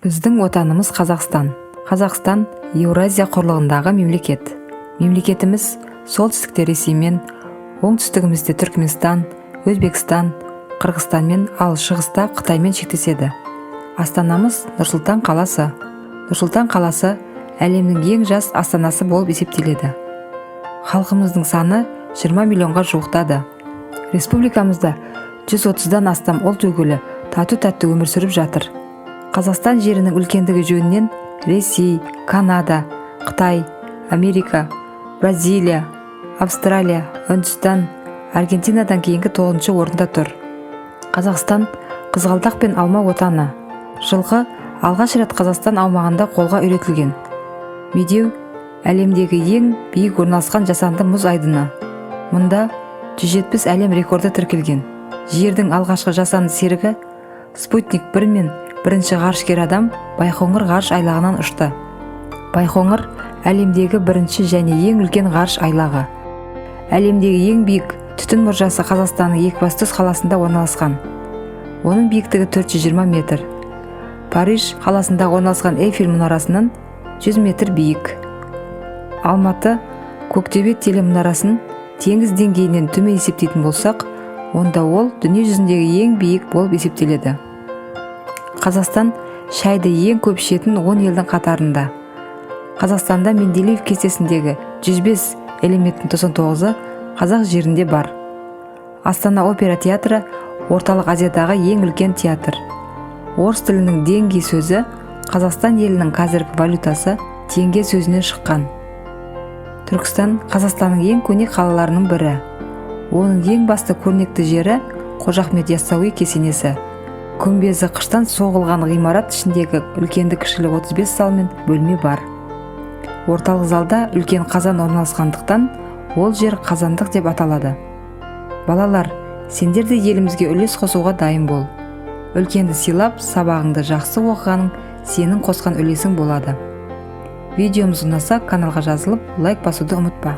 Біздің отанымыз Қазақстан. Қазақстан Еуразия құрлығындағы мемлекет. Мемлекетіміз солтүстікте Ресеймен, оңтүстігімізде Түркменстан, Өзбекстан, Қырғызстанмен, ал шығыста Қытаймен шектеседі. Астанамыз Нұр-Сұлтан қаласы. Нұр-Сұлтан қаласы әлемнің ең жас астанасы болып есептеледі. Халқымыздың саны 20 миллионға жуықтады. Республикамызда 130-дан астам ұлт өкілі тату-тәтті өмір сүріп жатыр. Қазақстан жерінің үлкендігі жөнінен Ресей, Канада, Қытай, Америка, Бразилия, Австралия, Үндістан, Аргентинадан кейінгі 9-шы орында тұр. Қазақстан қызғалдақ пен алма отаны. Жылғы алғаш рет Қазақстан аумағында қолға үйретілген. Медеу әлемдегі ең биік орналасқан жасанды мұз айдыны. Мұнда 170 әлем рекорды тіркелген. Жердің алғашқы жасанды серігі Спутник 1 мен бірінші ғарышкер адам Байқоңыр ғарыш айлағынан ұшты. Байқоңыр әлемдегі бірінші және ең үлкен ғарыш айлағы. Әлемдегі ең биік түтін мұржасы Қазақстанның Екібастұз қаласында орналасқан. Оның биіктігі 420 метр. Париж қаласында орналасқан Эйфель мұнарасынан 100 метр биік. Алматы Көктөбе телемұнарасын теңіз деңгейінен төмен есептейтін болсақ, онда ол дүние жүзіндегі ең биік болып есептеледі. Қазақстан шайды ең көп ішетін 10 елдің қатарында. Қазақстанда Менделеев кестесіндегі 105 элементтің 99-ы қазақ жерінде бар. Астана опера театры орталық Азиядағы ең үлкен театр. Орыс тілінің деньги сөзі Қазақстан елінің қазіргі валютасы теңге сөзінен шыққан. Түркістан Қазақстанның ең көне қалаларының бірі. Оның ең басты көрнекті жері Қожа Ахмет Яссауи кесенесі. Күмбезі қыштан соғылған ғимарат ішіндегі үлкенді кішілі 35 зал мен бөлме бар. Орталық залда үлкен қазан орналасқандықтан ол жер қазандық деп аталады. Балалар, сендер де елімізге үлес қосуға дайын бол. Үлкенді сыйлап, сабағыңды жақсы оқығаның сенің қосқан үлесің болады. Видеомыз ұнаса, каналға жазылып, лайк басуды ұмытпа.